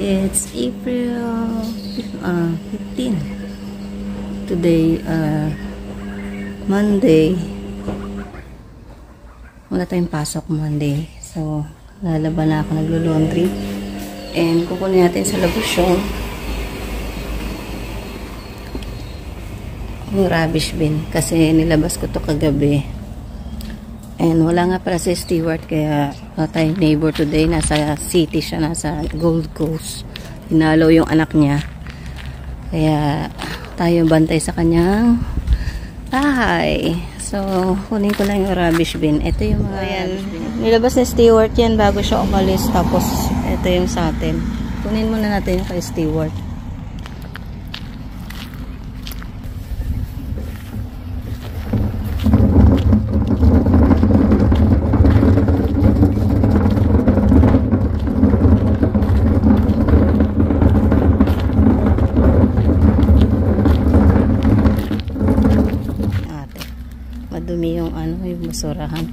It's April 15. Today, Monday. Wala tayong pasok Monday. So, lalaban na ako, naglo-laundry. And kukunin natin sa labos yung rubbish bin. Kasi nilabas ko to kagabi. And wala nga pala si Stewart, kaya tayong neighbor today. Nasa city siya, nasa Gold Coast. Hinalo yung anak niya. Kaya tayo bantay sa kanyang bahay. So, kunin ko lang yung rubbish bin. Ito yung mga rubbish bin. Nilabas ni Stewart yan bago siya umalis. Tapos, ito yung sa atin. Kunin muna natin yung kay Stewart. Madumi yung yung basurahan.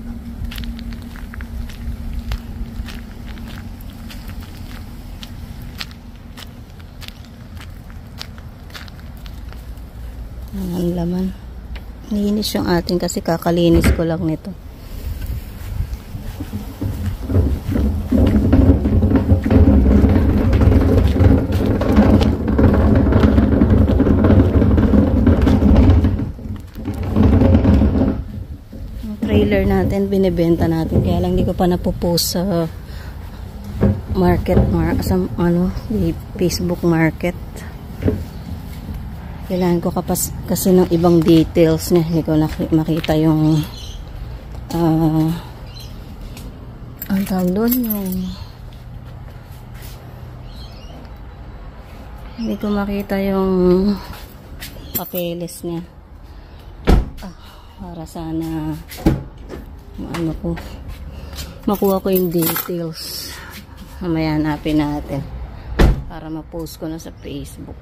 Ang laman. Linis yung atin kasi kakalinis ko lang nito. Trailer natin, binibenta natin. Kaya lang di ko pa napopost sa Facebook market. Kailangan ko kasi ng ibang details niya. Hindi ko makita yung ang tawag doon, hindi ko makita yung papeles niya. Para sana makuha ko yung details. Mamaya hanapin natin para ma-post ko na sa Facebook.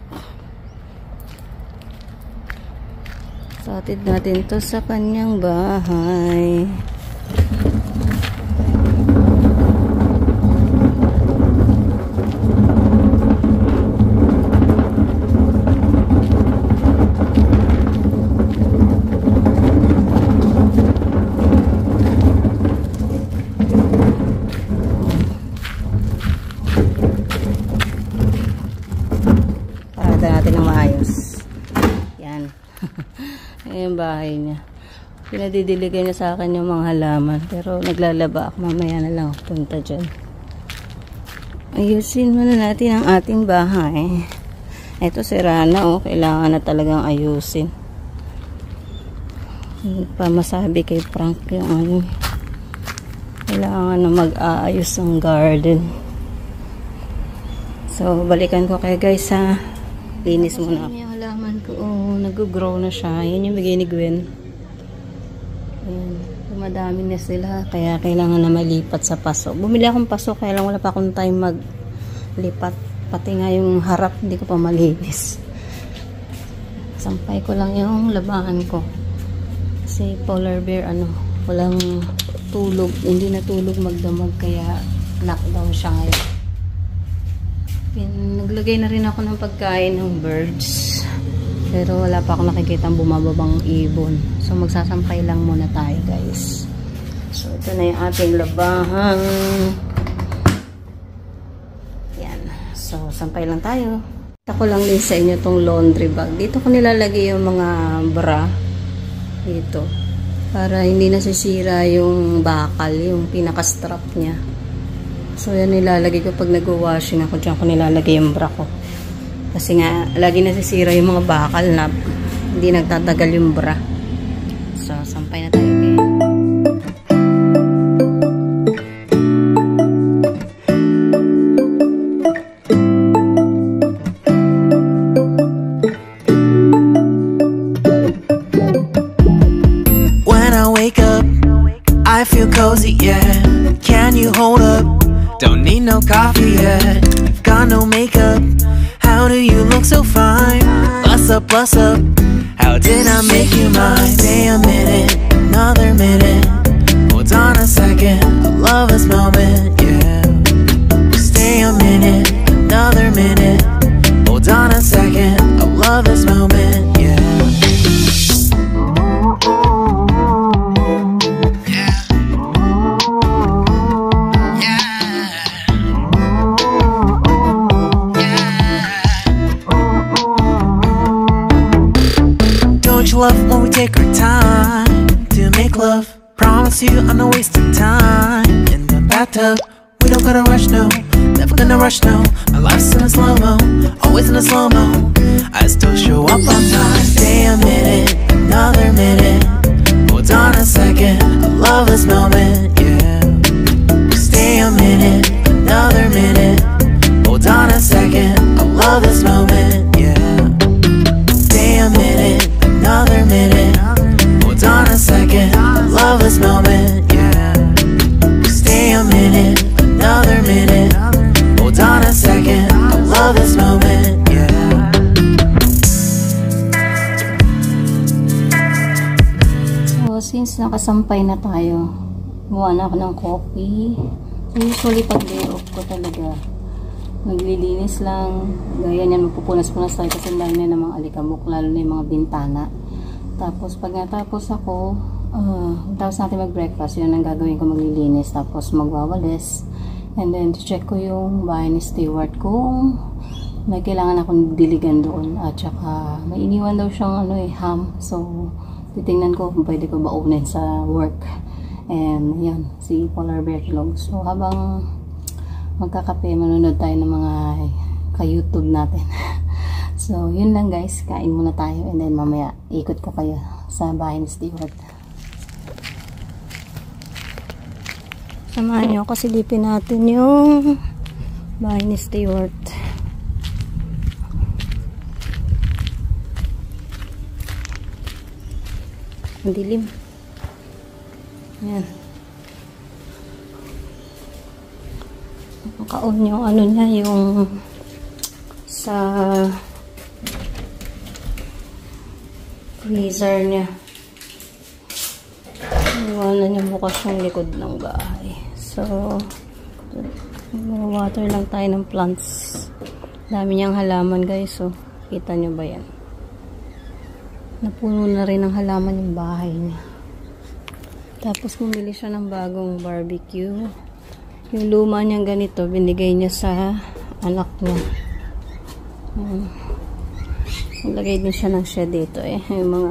So, atid natin to sa kanyang bahay. Yung bahay niya. Pinadidiligay niya sa akin yung mga halaman. Pero naglalaba ako. Mamaya na lang ako punta dyan. Ayusin muna natin ang ating bahay. Ito sira na. Kailangan na talagang ayusin. Pamasabi kay Frank yung kailangan na mag-aayos ang garden. So, balikan ko kayo guys ha. Linis muna ako. Yung halaman ko, nag-grow na siya. Yan yung bigay ni Gwen. Ayan. Dumadami na sila. Kaya kailangan na malipat sa paso. Bumili akong paso, kaya lang wala pa akong time maglipat. Pati nga yung harap, hindi ko pa malinis. Sampay ko lang yung labahan ko. Kasi polar bear, walang tulog. Hindi na tulog magdamag, kaya lockdown siya ngayon. Naglagay na rin ako ng pagkain ng birds. Pero wala pa ako nakikita bumababang ibon. So magsasampay lang muna tayo guys. So ito na yung ating labahan. Yan. So sampay lang tayo. Ako lang din sa inyo tong laundry bag. Dito ko nilalagay yung mga bra. Dito. Para hindi nasisira yung bakal. Yung pinaka-strap niya. So, yan nilalagay ko pag nag-washing ako. Diyan ko nilalagay yung bra ko. Kasi nga, lagi nasisira yung mga bakal na hindi nagtatagal yung bra. So, sampay na tayo kayo. When I wake up, I feel cozy, yeah. Can you hold up? Don't need no coffee yet. Got no makeup. How do you look so fine? Bust up, bust up. How did I make you mine? Stay a minute, another minute. Hold on a second, I love this moment, yeah. Stay a minute, another promise you I'm not wasting time. In the bathtub, we don't gotta rush, no. Never gonna rush, no. My life's in a slow-mo, always in a slow-mo. I still show up on time. Stay a minute, another minute. Hold on a second, I love this moment, yeah. Stay a minute, another minute. Hold on a second, I love this moment, yeah. Stay a minute, another minute. Hold on a second, I love this moment, yeah. Stay a minute, another minute. Hold on a second, I love this moment, yeah. So, since nakasampay na tayo, gawa na ako ng coffee. So, usually pag day off ko talaga, maglilinis lang. Gaya niyan, magpupunas-punas tayo kasi dahil na ng mga alikabok, lalo na yung mga bintana. Tapos, pag natapos ako, tapos natin mag-breakfast, yun ang gagawin ko, maglilinis. Tapos, magwawalis. And then, check ko yung bahay ni Stewart kung may kailangan akong diligan doon. At saka, may iniwan daw siyang ham. So, titingnan ko kung pwede ko baunin sa work. And, yan, si Polar Bear Vlog. So, habang magkakape, manunod tayo ng mga ka-YouTube natin. So, yun lang guys. Kain muna tayo. And then, mamaya, ikot ko kayo sa bahay ni Stewart. Samahan nyo kasi silipin natin yung bahay ni Stewart. Ang dilim. Ayan. Nakaon yung niya, yung sa freezer niya. Iwanan niya bukas yung likod ng bahay. So, water lang tayo ng plants. Dami niyang halaman guys. So, kita nyo ba yan? Napuno na rin ng halaman yung bahay niya. Tapos, bumili siya ng bagong barbecue. Yung luma niyang ganito, binigay niya sa anak niya. Naglagay din siya ng shed dito yung mga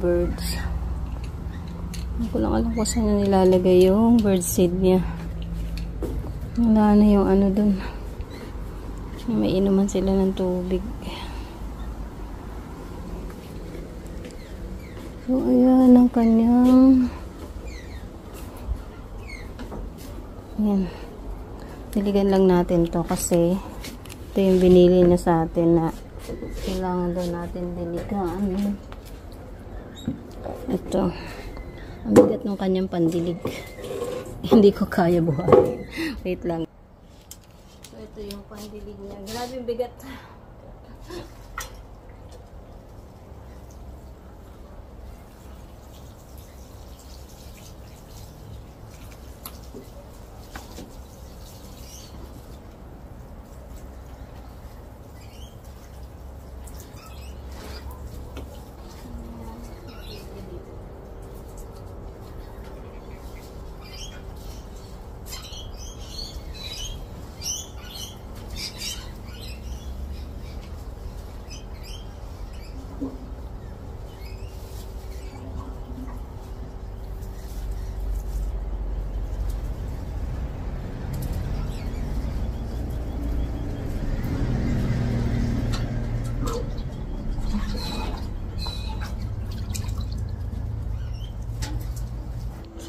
birds. Hindi ko lang alam kung saan nilalagay yung bird seed niya. Wala na yung dun. May inuman sila ng tubig. So, ayan ang kanyang ayan. Diligan lang natin to kasi ito yung binili niya sa atin na kailangan daw natin diligan. Ito. Ang bigat ng kanyang pandilig. Hindi ko kaya buhay. Wait lang. So, ito yung pandilig niya. Grabe yung bigat.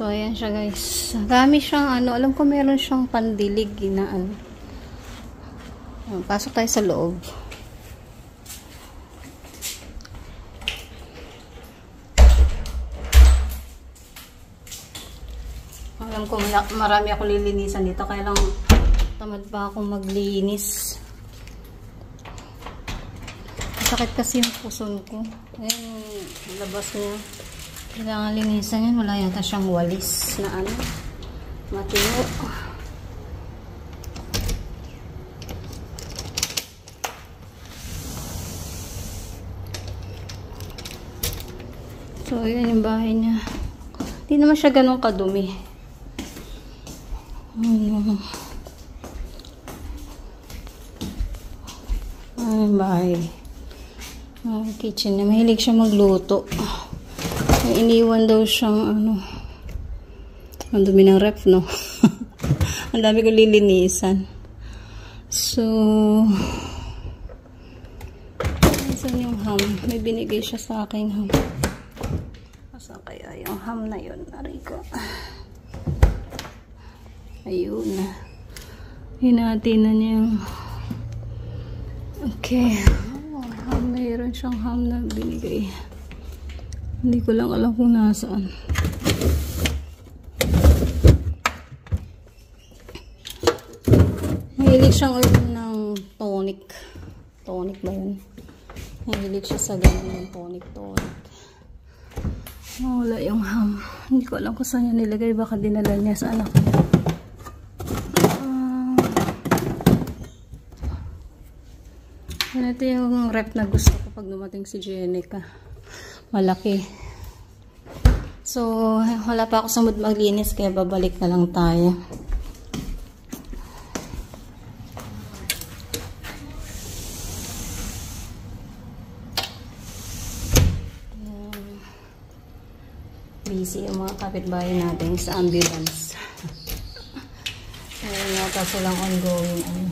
So, ayan siya guys. Dami siyang alam ko meron siyang pandilig na pasok tayo sa loob. Alam ko marami ako lilinisan dito. Kaya lang tamad pa akong maglinis. Sakit kasi yung puson ko. Ayan, labas niya. Kailangan linisan yan. Wala yata siyang walis na matino. So, ayan yung bahay niya. Hindi naman siya ganun kadumi. Ayan bahay. Kitchen niya. Mahilig siya magluto. Iniwan daw siyang Ang dumi ng ref, no? Ang dami ko lilinisan. So, saan yung ham? May binigay siya sa akin ham. Saan kaya yung ham na yun? Ariko. Ayun na. Hinati na niya yung... Okay. Oh, ham. Mayroon siyang ham na binigay. Hindi ko lang alam kung nasaan. Mahilig siyang ulit ng tonic. Tonic ba yun? Mahilig siya sa ganyan yung tonic. Wala yung ham. Hindi ko alam kung saan niya nilagay. Baka dinala niya sa anak ko. Ito yung rep na gusto ko pag dumating si Jenica. Malaki. So, wala pa ako sa mood maglinis kaya babalik na lang tayo. Busy yung mga kapitbahay natin sa ambulance. Ngayon yata silang ongoing.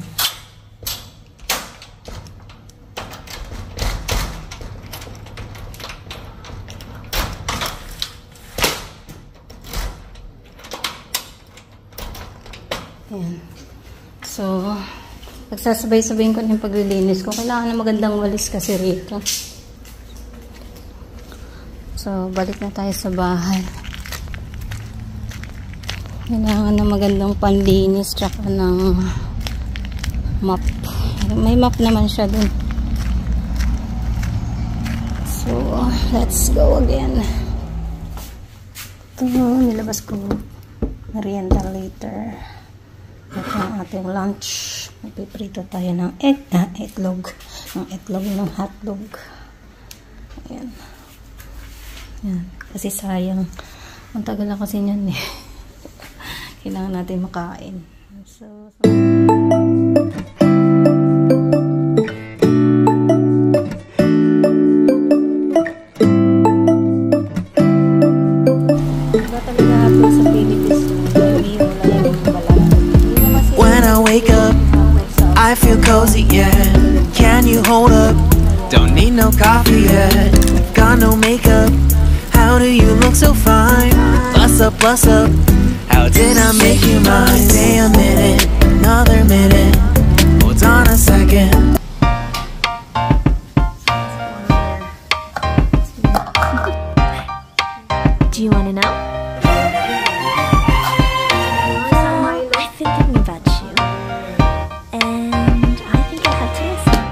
Ayan. So, pagsasabay-sabayin ko na yung paglilinis ko. Kailangan na magandang walis kasi rito. So, balik na tayo sa bahay. Kailangan na magandang panlinis tsaka ng mop. May mop naman siya dun. So, let's go again. Ito, nilabas ko merienda later. Ito ang ating lunch. Magpiprito tayo ng itlog. Ng itlog ng hotdog. Ayan. Ayan. Kasi sayang. Ang tagal na kasi niyan eh. Kailangan natin makain. So when I wake up, I feel cozy, yeah. Can you hold up? Don't need no coffee yet. Got no makeup. How do you look so fine? Bust up, bust up. How did I make you mine? Stay a minute, another minute. Hold on a second. Do you want to know? I've been thinking about you, and I think I have to listen,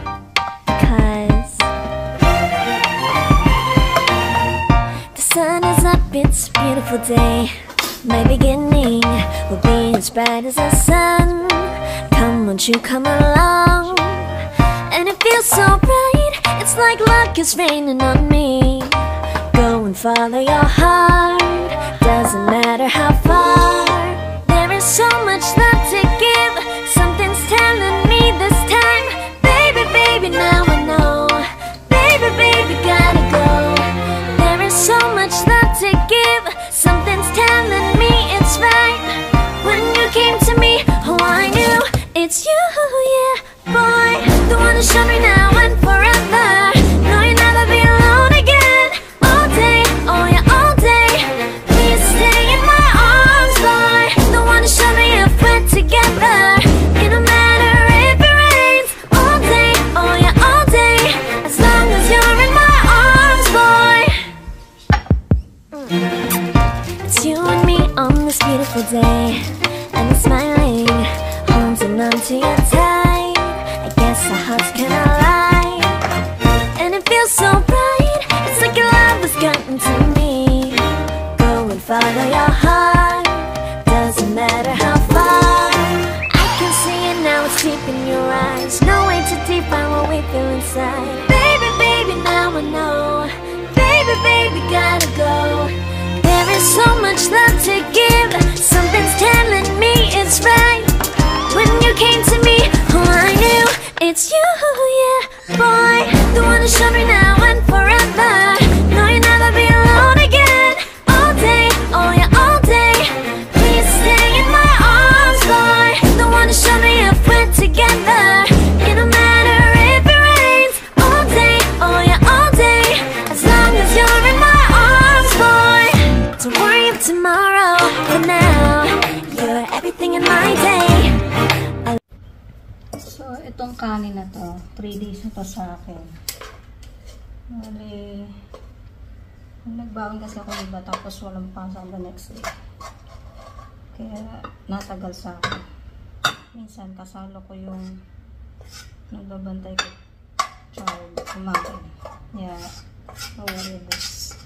because the sun is up, it's a beautiful day. My beginning will be as bright as the sun. Come, won't you come along? And it feels so bright, it's like luck is raining on me. Go and follow your heart, doesn't matter how far. There is so much love to give, something's telling me this time. Baby, baby, now I know. Baby, baby, gotta go. There is so much love to give, something's telling me it's right. When you came to me, oh I knew it's you, yeah, boy. The one who showed me now and forever. No, you'll never be alone again. All day, oh yeah, all day. Please stay in my arms, boy. The one who showed me if we're together. It don't matter if it rains. All day, oh yeah, all day. As long as you're in my arms, boy. It's you and me on this beautiful day, and it's smiling, holding on to you tight. I guess our hearts can align, and it feels so bright. It's like your love has gotten to me. Go and follow your heart, doesn't matter how far. I can see it now, it's deep in your eyes. No way to define what we feel inside. Baby, baby, now I know. Baby, baby, gotta go. There is so much love to give, something's telling me it's right. When you came to me, Itong kanin na to, 3 days na to sa akin. Bali, nagbaon kasi ako iba tapos walang pasok the next day. Kaya natagal sa akin. Minsan kasalo ko yung nagbabantay ko child kumain. Yeah, no worries.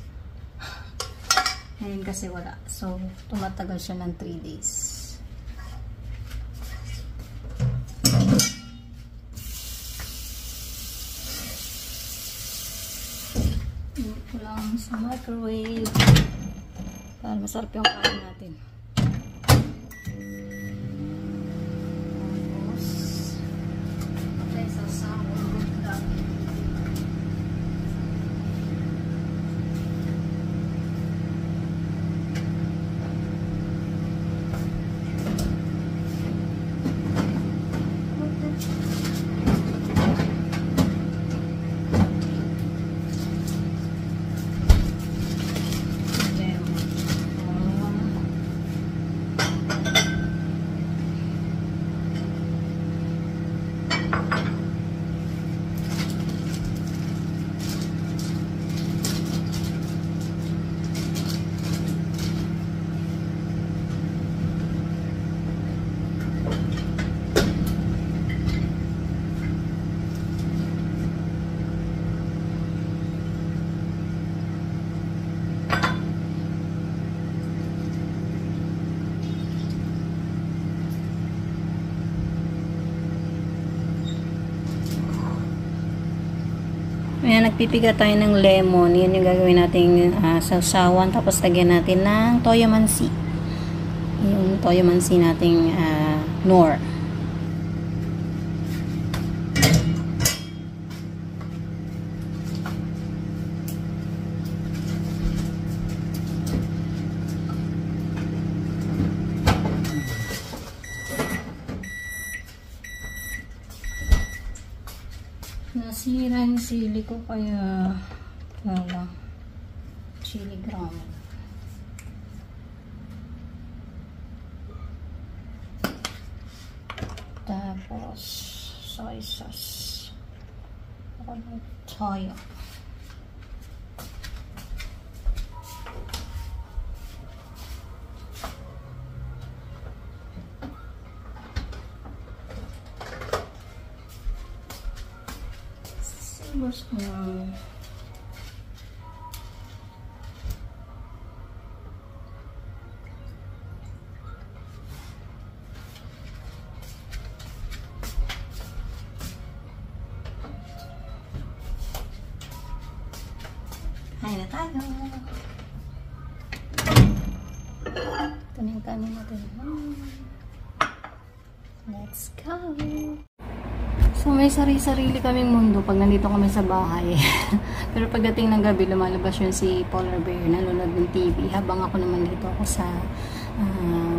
Ngayon kasi wala. So, tumatagal siya ng 3 days. Ito lang sa microwave para masarap yung kain natin. Ayan, nagpipiga tayo ng lemon. Yan yung gagawin nating sausawan. Tapos lagyan natin ng toyo mansi. Yung toyo mansi nating Knorr. Nasira yung sili ko kaya wala chili gram. Tapos soy sauce. Toyo. Kain na tayo. Ito na yung kanin natin. Let's go! So, may sarili kaming mundo pag nandito kami sa bahay. Pero pagdating ng gabi, lumalabas yun si Polar Bear, nanonood ng TV. Habang ako naman dito ako sa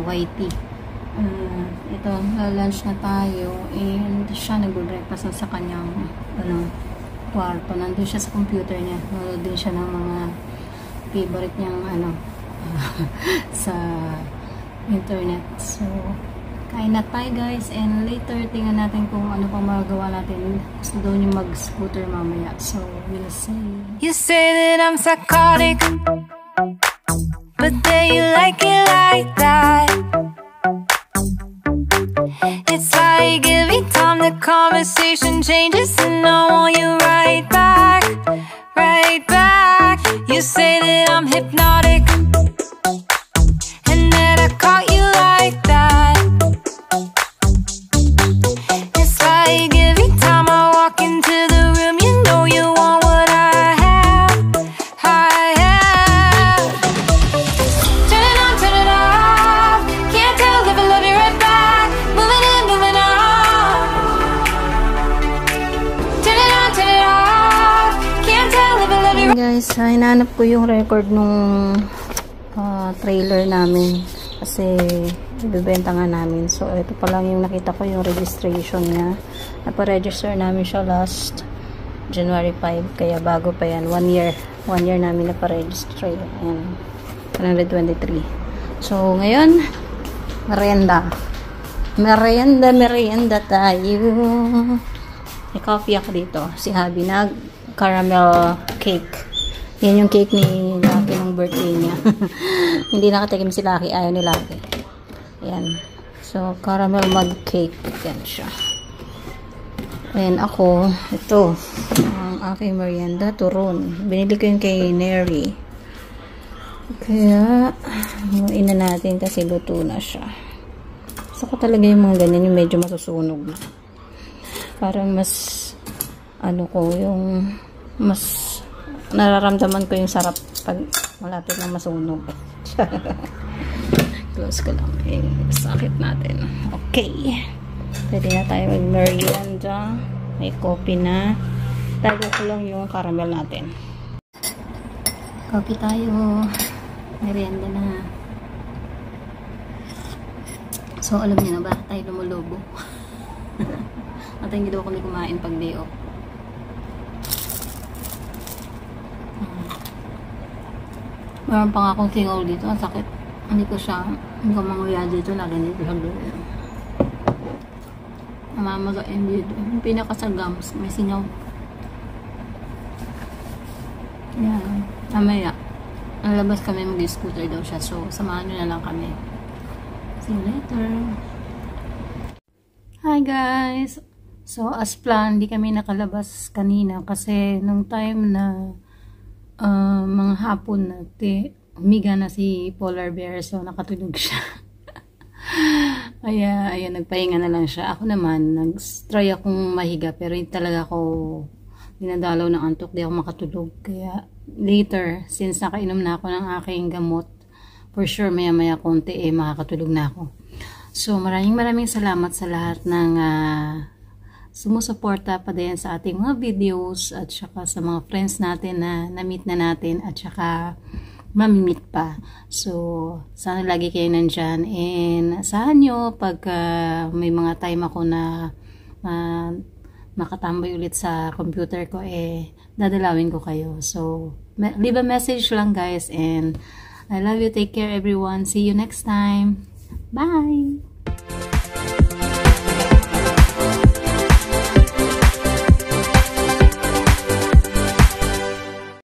YT. Ito, lunch na tayo. And siya nag-breakfast na sa kanyang kwarto. Nandun siya sa computer niya. Nanonood din siya ng mga favorite niyang sa internet. So, kain na tayo guys, and later tingnan natin kung ano pang magagawa natin. Gusto daw niyo mag-scooter mamaya, so we'll see. You say that I'm psychotic, but then you like it like that. It's like every time the conversation changes and I want you right back, right back. You say that I'm hypnotic and that I caught you like that. It's like every time I walk into the room, you know you want what I have, I have. Turn it on, turn it off. Can't tell if I love you right back. Moving in, moving on. Turn it on, turn it off. Can't tell if I love you right back. Guys, hinanap ko yung record nung trailer namin kasi ibibenta nga namin. So, ito pa lang yung nakita ko, yung registration niya. Naparegister namin siya last January 5. Kaya bago pa yan. 1 year. 1 year namin naparegister. Ayan. 123. So, ngayon, merienda. Merienda tayo. May coffee ako dito. Si Habi nag caramel cake. Yan yung cake ni Lucky ng birthday niya. Hindi nakatikim si Lucky. Ayaw ni Lucky. Yan. So, caramel mug cake. Yan siya. And ako, ito. Ang aking merienda, turon. Binili ko yung kay Neri. Kaya, muin na natin kasi luto na siya. Gusto ko talaga yung mga ganyan, yung medyo masusunog na. Parang mas, yung mas nararamdaman ko yung sarap pag malapit na masunog. Close ko lang. Okay, sakit natin. Okay. Pwede na tayo mag-merienda. May coffee na. Tago ko lang yung caramel natin. Coffee tayo. Merienda na. So, alam niyo na ba? Tayo lumulubo. At hindi daw kami kumain pag day off. Meron pa nga akong tingaw dito. Ang sakit. Hindi ko manguya dito. Lagi dito sa dulo. Namamagain dito. Yung pinaka sa gums. May singaw. Yan. Mamaya. Nalabas kami, mag-scooter daw siya. So, samahan nyo na lang kami. See you later. Hi guys! So, as planned, di kami nakalabas kanina kasi nung time na mga hapon na humiga na si Polar Bear. So, nakatulog siya. Ayan, nagpahinga na lang siya. Ako naman, nag-try akong mahiga pero hindi talaga ako dinadalaw ng antok. Di ako makatulog. Kaya, later, since nakainom na ako ng aking gamot, for sure, maya-maya konti, makakatulog na ako. So, maraming salamat sa lahat ng sumusuporta pa din sa ating mga videos at saka sa mga friends natin na na-meet na natin at saka mamimit pa. So, sana lagi kayo nandyan and asahan nyo pag may mga time ako na makatambay ulit sa computer ko, dadalawin ko kayo. So, leave a message lang guys and I love you. Take care everyone. See you next time. Bye!